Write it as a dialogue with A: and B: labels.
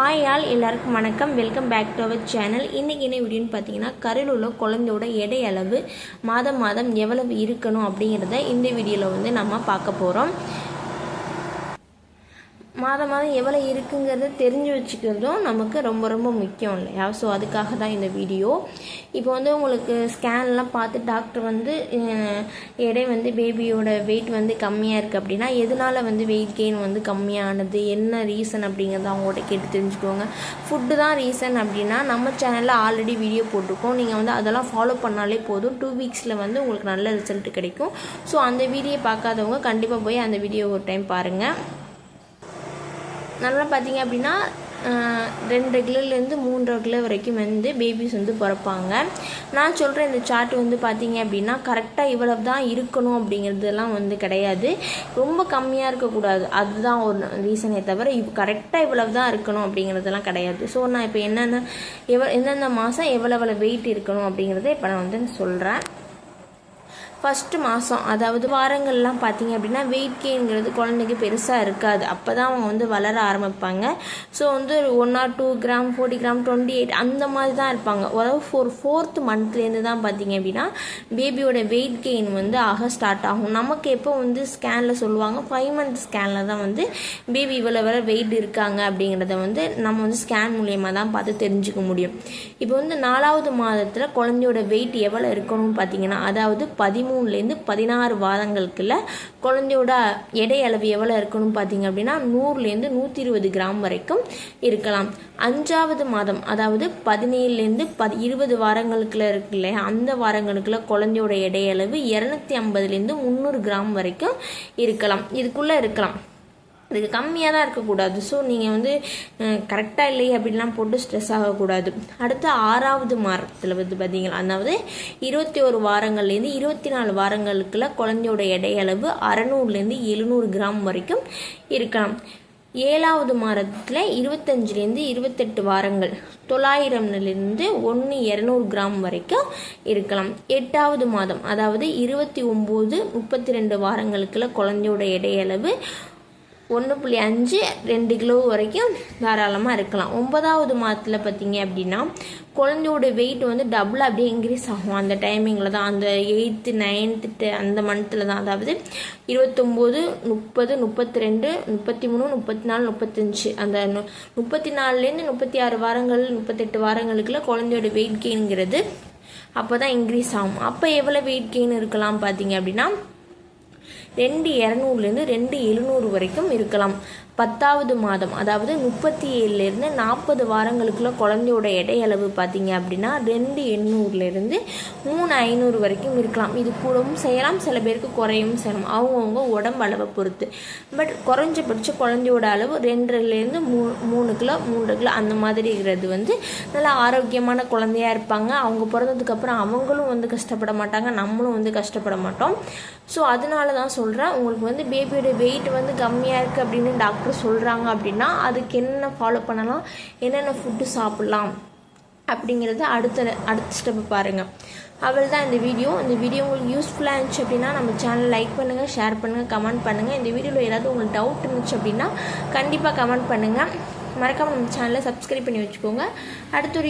A: Hi all எல்லாருக்கும் வணக்கம். Welcome back to our channel. இன்றைக்கி என்ன வீடியோன்னு பார்த்தீங்கன்னா, கருவில் உள்ள குழந்தையோட எடை அளவு மாதம் எவ்வளவு இருக்கணும் அப்படிங்கிறத இந்த வீடியோவில் நம்ம பார்க்க போகிறோம். மாதம் எவ்வளோ இருக்குங்கிறத தெரிஞ்சு வச்சுக்கிறதும் நமக்கு ரொம்ப முக்கியம் இல்லையா? ஸோ அதுக்காக தான் இந்த வீடியோ. இப்போ உங்களுக்கு ஸ்கேன்லாம் பார்த்து டாக்டர் எடை பேபியோட வெயிட் கம்மியாக இருக்குது அப்படின்னா எதனால் வெயிட் கெயின் கம்மியானது, என்ன ரீசன் அப்படிங்கிறத அவங்கள்ட்ட கேட்டு தெரிஞ்சுக்கோங்க. ஃபுட்டு தான் ரீசன் அப்படின்னா நம்ம சேனலில் ஆல்ரெடி வீடியோ போட்டிருக்கோம். நீங்கள் அதெல்லாம் ஃபாலோ பண்ணாலே போதும். 2 வீக்ஸில் உங்களுக்கு நல்ல ரிசல்ட் கிடைக்கும். ஸோ அந்த வீடியோ பார்க்காதவங்க கண்டிப்பாக போய் அந்த வீடியோ ஒரு டைம் பாருங்கள். நல்லா பார்த்தீங்க அப்படின்னா 2 கிலோலேருந்து 3 கிலோ வரைக்கும் பேபிஸ் பிறப்பாங்க. நான் சொல்கிற இந்த சார்ட் பார்த்தீங்க அப்படின்னா கரெக்டாக இவ்வளவு தான் இருக்கணும் அப்படிங்கிறதுலாம் கிடையாது. ரொம்ப கம்மியாக இருக்கக்கூடாது, அதுதான் ஒரு ரீசனே தவிர கரெக்டாக இவ்வளவு தான் இருக்கணும் அப்படிங்கிறதெல்லாம் கிடையாது. ஸோ நான் இப்போ எந்தெந்த மாதம் எவ்வளோ வெயிட் இருக்கணும் அப்படிங்கிறத இப்போ நான் சொல்கிறேன். ஃபஸ்ட்டு மாதம், அதாவது வாரங்கள்லாம் பார்த்தீங்க அப்படின்னா வெயிட் கெயின்ங்கிறது குழந்தைக்கு பெருசாக இருக்காது. அப்போ தான் அவங்க வளர ஆரம்பிப்பாங்க. ஸோ 1 or 2 கிராம், 40 கிராம், 28 அந்த மாதிரி தான் இருப்பாங்க. அதாவது 4th மந்த்லேருந்து தான் பார்த்தீங்க அப்படின்னா பேபியோட வெயிட் கெயின் ஆக ஸ்டார்ட் ஆகும். நமக்கு எப்போ ஸ்கேனில் சொல்லுவாங்க, 5 month ஸ்கேனில் தான் பேபி இவ்வளோ வெயிட் இருக்காங்க அப்படிங்கிறத நம்ம ஸ்கேன் மூலியமாக தான் பார்த்து தெரிஞ்சுக்க முடியும். இப்போ 4வது மாதத்தில் குழந்தையோட வெயிட் எவ்வளோ இருக்கணும்னு பார்த்தீங்கன்னா, அதாவது 13லேருந்து 16 வாரங்களுக்குள்ள குழந்தையோட எடை அளவு எவ்வளோ இருக்கணும் பார்த்தீங்க அப்படின்னா 100லேருந்து 120 கிராம் வரைக்கும் இருக்கலாம். 5வது மாதம், அதாவது 17லேருந்து 20 வாரங்களுக்குள்ள இருக்கு இல்லையா, அந்த வாரங்களுக்குள்ள குழந்தையோட எடை அளவு 250லேருந்து 300 கிராம் வரைக்கும் இருக்கலாம். இதுக்குள்ளே இருக்கலாம், இதுக்கு கம்மியாக தான் இருக்கக்கூடாது. ஸோ நீங்கள் கரெக்டாக இல்லையே அப்படின்லாம் போட்டு ஸ்ட்ரெஸ் ஆகக்கூடாது. அடுத்து 6வது மாதத்தில் பார்த்தீங்களா, அதாவது 21 வாரங்கள்லேருந்து 24 வாரங்களுக்குள்ள குழந்தையோட எடை அளவு 600லேருந்து 700 கிராம் வரைக்கும் இருக்கலாம். 7வது மாதத்தில் 25லேருந்து 28 வாரங்கள் 900லேருந்து 200 கிராம் வரைக்கும் இருக்கலாம். 8வது மாதம், அதாவது 29, 32 வாரங்களுக்குள்ள குழந்தையோட எடை அளவு 1.5, 2 கிலோ வரைக்கும் தாராளமாக இருக்கலாம். 9வது மாதத்தில் பார்த்தீங்க அப்படின்னா குழந்தையோட வெயிட் டபுள் அப்படியே இன்க்ரீஸ் ஆகும். அந்த டைமிங்கில் தான், அந்த 8th, 9th அந்த மந்த்தில் தான், அதாவது 29, 30, 32, 33, 34, 35 அந்த 34லேருந்து 36 வாரங்கள், 38 வாரங்களுக்குள்ள குழந்தையோட வெயிட் கெயின்ங்கிறது அப்போ தான் இன்க்ரீஸ் ஆகும். அப்போ எவ்வளோ வெயிட் கெயின் இருக்கலாம் பார்த்தீங்க அப்படின்னா 2200லேருந்து 2700 வரைக்கும் இருக்கலாம். 10வது மாதம், அதாவது 37லேருந்து 40 வாரங்களுக்குள்ள குழந்தையோட எடை அளவு பார்த்தீங்க அப்படின்னா 2800லேருந்து 3500 வரைக்கும் இருக்கலாம். இது கூடவும் செய்யலாம், சில பேருக்கு குறையும் செய்யலாம், அவங்கவுங்க உடம்பு அளவை பொறுத்து. பட் குறைஞ்சபட்ச குழந்தையோட அளவு 2லேருந்து 3 கிலோ, 3 கிலோ அந்த மாதிரி இருக்கிறது நல்லா ஆரோக்கியமான குழந்தையாக இருப்பாங்க. அவங்க பிறந்ததுக்கப்புறம் அவங்களும் கஷ்டப்பட மாட்டாங்க, நம்மளும் கஷ்டப்பட மாட்டோம். ஸோ அதனால தான் சொல்கிறேன், உங்களுக்கு பேபியோட வெயிட் கம்மியாக இருக்குது அப்படின்னு டாக்டர் சொல்கிறாங்க அப்படின்னா அதுக்கு என்ன ஃபாலோ பண்ணலாம், என்னென்ன ஃபுட்டு சாப்பிட்லாம் அப்படிங்கிறத அடுத்த ஸ்டெப்பு பாருங்கள். அவள் தான் இந்த வீடியோ உங்களுக்கு யூஸ்ஃபுல்லாக இருந்துச்சு அப்படின்னா நம்ம சேனல் லைக் பண்ணுங்கள், ஷேர் பண்ணுங்கள், கமெண்ட் பண்ணுங்கள். இந்த வீடியோவில் ஏதாவது உங்களுக்கு டவுட் இருந்துச்சு அப்படின்னா கண்டிப்பாக கமெண்ட் பண்ணுங்கள். மறக்காமல் நம்ம சேனலை சப்ஸ்கிரைப் பண்ணி வச்சுக்கோங்க. அடுத்த ஒரு